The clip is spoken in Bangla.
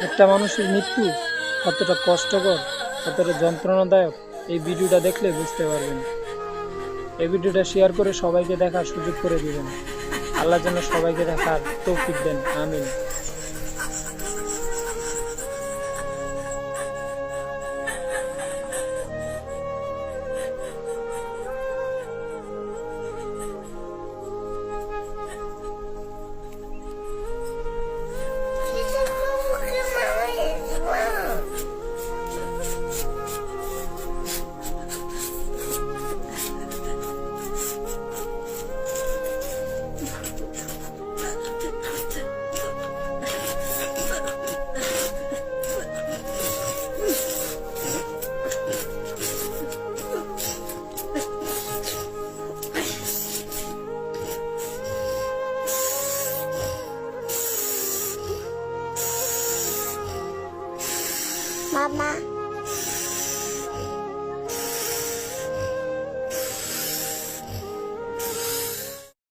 একটা মানুষের মৃত্যু কতটা কষ্টকর, কতটা যন্ত্রণাদায়ক এই ভিডিওটা দেখলে বুঝতে পারবেন। এই ভিডিওটা শেয়ার করে সবাইকে দেখার সুযোগ করে দিবেন। আল্লাহ যেন সবাইকে দেখার তৌফিক দেন, আমিন। Mama.